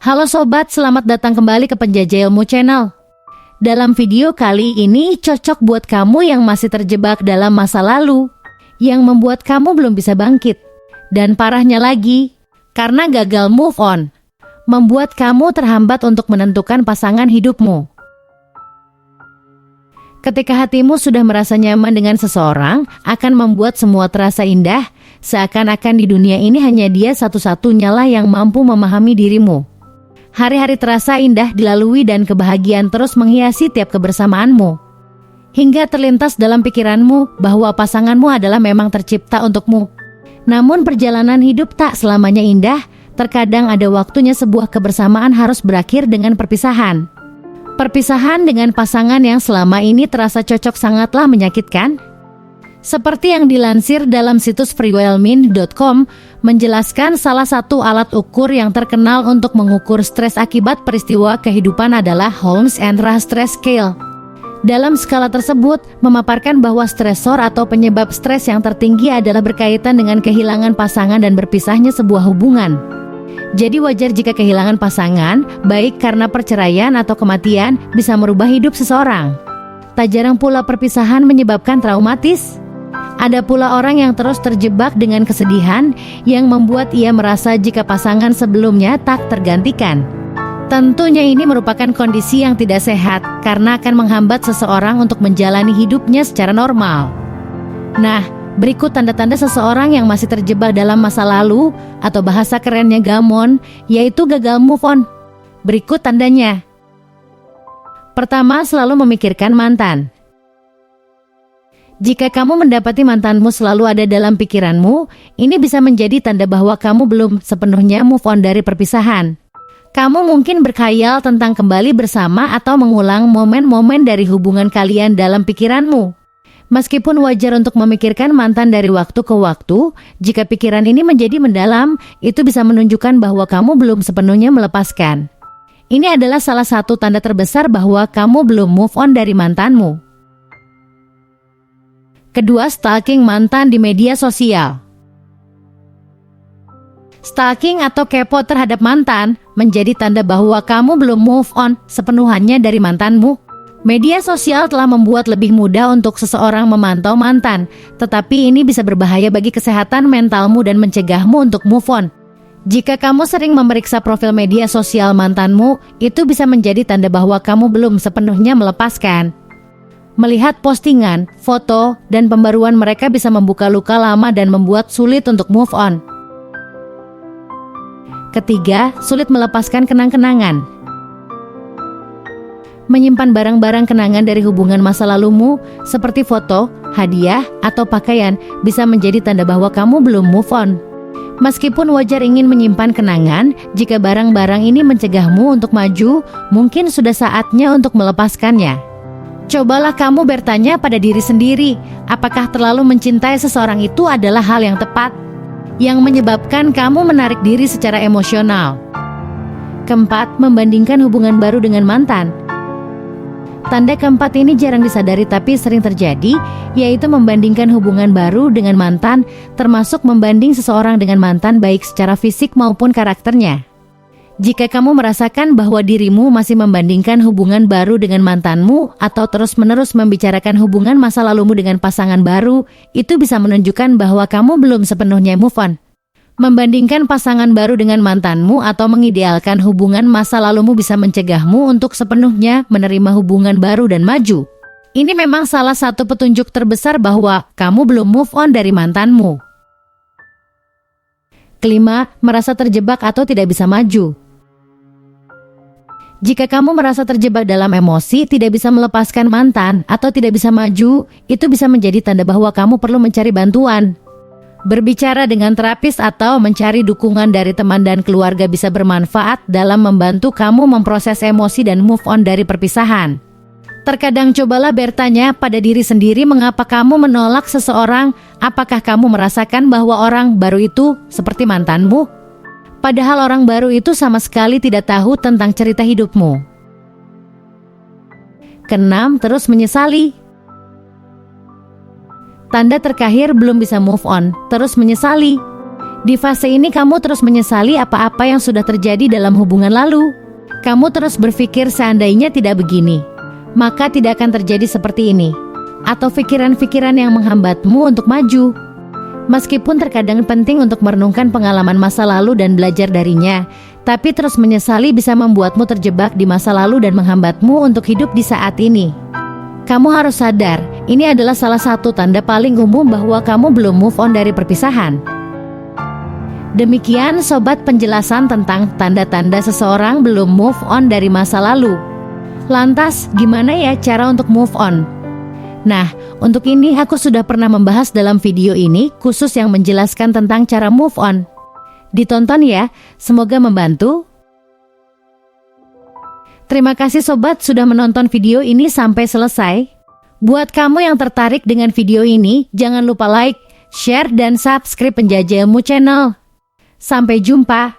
Halo sobat, selamat datang kembali ke Penjajah Ilmu Channel. Dalam video kali ini cocok buat kamu yang masih terjebak dalam masa lalu, yang membuat kamu belum bisa bangkit. Dan parahnya lagi, karena gagal move on, membuat kamu terhambat untuk menentukan pasangan hidupmu. Ketika hatimu sudah merasa nyaman dengan seseorang, akan membuat semua terasa indah, seakan-akan di dunia ini hanya dia satu-satunya lah yang mampu memahami dirimu. Hari-hari terasa indah dilalui dan kebahagiaan terus menghiasi tiap kebersamaanmu. Hingga terlintas dalam pikiranmu bahwa pasanganmu adalah memang tercipta untukmu. Namun perjalanan hidup tak selamanya indah, terkadang ada waktunya sebuah kebersamaan harus berakhir dengan perpisahan. Perpisahan dengan pasangan yang selama ini terasa cocok sangatlah menyakitkan. Seperti yang dilansir dalam situs freewellmin.com, menjelaskan salah satu alat ukur yang terkenal untuk mengukur stres akibat peristiwa kehidupan adalah Holmes and Rahe Stress Scale. Dalam skala tersebut, memaparkan bahwa stresor atau penyebab stres yang tertinggi adalah berkaitan dengan kehilangan pasangan dan berpisahnya sebuah hubungan. Jadi wajar jika kehilangan pasangan, baik karena perceraian atau kematian, bisa merubah hidup seseorang. Tak jarang pula perpisahan menyebabkan traumatis. Ada pula orang yang terus terjebak dengan kesedihan yang membuat ia merasa jika pasangan sebelumnya tak tergantikan. Tentunya ini merupakan kondisi yang tidak sehat karena akan menghambat seseorang untuk menjalani hidupnya secara normal. Nah, berikut tanda-tanda seseorang yang masih terjebak dalam masa lalu atau bahasa kerennya gamon, yaitu gagal move on. Berikut tandanya. Pertama, selalu memikirkan mantan. Jika kamu mendapati mantanmu selalu ada dalam pikiranmu, ini bisa menjadi tanda bahwa kamu belum sepenuhnya move on dari perpisahan. Kamu mungkin berkhayal tentang kembali bersama atau mengulang momen-momen dari hubungan kalian dalam pikiranmu. Meskipun wajar untuk memikirkan mantan dari waktu ke waktu, jika pikiran ini menjadi mendalam, itu bisa menunjukkan bahwa kamu belum sepenuhnya melepaskan. Ini adalah salah satu tanda terbesar bahwa kamu belum move on dari mantanmu. Kedua, stalking mantan di media sosial. Stalking atau kepo terhadap mantan menjadi tanda bahwa kamu belum move on sepenuhnya dari mantanmu. Media sosial telah membuat lebih mudah untuk seseorang memantau mantan, tetapi ini bisa berbahaya bagi kesehatan mentalmu dan mencegahmu untuk move on. Jika kamu sering memeriksa profil media sosial mantanmu, itu bisa menjadi tanda bahwa kamu belum sepenuhnya melepaskan. Melihat postingan, foto, dan pembaruan mereka bisa membuka luka lama dan membuat sulit untuk move on. Ketiga, sulit melepaskan kenang-kenangan. Menyimpan barang-barang kenangan dari hubungan masa lalumu, seperti foto, hadiah, atau pakaian, bisa menjadi tanda bahwa kamu belum move on. Meskipun wajar ingin menyimpan kenangan, jika barang-barang ini mencegahmu untuk maju, mungkin sudah saatnya untuk melepaskannya. Cobalah kamu bertanya pada diri sendiri, apakah terlalu mencintai seseorang itu adalah hal yang tepat, yang menyebabkan kamu menarik diri secara emosional. Keempat, membandingkan hubungan baru dengan mantan. Tanda keempat ini jarang disadari tapi sering terjadi, yaitu membandingkan hubungan baru dengan mantan, termasuk membanding seseorang dengan mantan baik secara fisik maupun karakternya. Jika kamu merasakan bahwa dirimu masih membandingkan hubungan baru dengan mantanmu atau terus-menerus membicarakan hubungan masa lalumu dengan pasangan baru, itu bisa menunjukkan bahwa kamu belum sepenuhnya move on. Membandingkan pasangan baru dengan mantanmu atau mengidealkan hubungan masa lalumu bisa mencegahmu untuk sepenuhnya menerima hubungan baru dan maju. Ini memang salah satu petunjuk terbesar bahwa kamu belum move on dari mantanmu. Kelima, merasa terjebak atau tidak bisa maju. Jika kamu merasa terjebak dalam emosi, tidak bisa melepaskan mantan, atau tidak bisa maju, itu bisa menjadi tanda bahwa kamu perlu mencari bantuan. Berbicara dengan terapis atau mencari dukungan dari teman dan keluarga bisa bermanfaat dalam membantu kamu memproses emosi dan move on dari perpisahan. Terkadang cobalah bertanya pada diri sendiri mengapa kamu menolak seseorang, apakah kamu merasakan bahwa orang baru itu seperti mantanmu? Padahal orang baru itu sama sekali tidak tahu tentang cerita hidupmu. Keenam, terus menyesali. Tanda terkahir belum bisa move on, terus menyesali. Di fase ini kamu terus menyesali apa-apa yang sudah terjadi dalam hubungan lalu. Kamu terus berpikir seandainya tidak begini, maka tidak akan terjadi seperti ini. Atau pikiran-pikiran yang menghambatmu untuk maju. Meskipun terkadang penting untuk merenungkan pengalaman masa lalu dan belajar darinya, tapi terus menyesali bisa membuatmu terjebak di masa lalu dan menghambatmu untuk hidup di saat ini. Kamu harus sadar, ini adalah salah satu tanda paling umum bahwa kamu belum move on dari perpisahan. Demikian sobat penjelasan tentang tanda-tanda seseorang belum move on dari masa lalu. Lantas, gimana ya cara untuk move on? Nah, untuk ini aku sudah pernah membahas dalam video ini khusus yang menjelaskan tentang cara move on. Ditonton ya, semoga membantu. Terima kasih sobat sudah menonton video ini sampai selesai. Buat kamu yang tertarik dengan video ini, jangan lupa like, share, dan subscribe Penjajah Ilmu Channel. Sampai jumpa.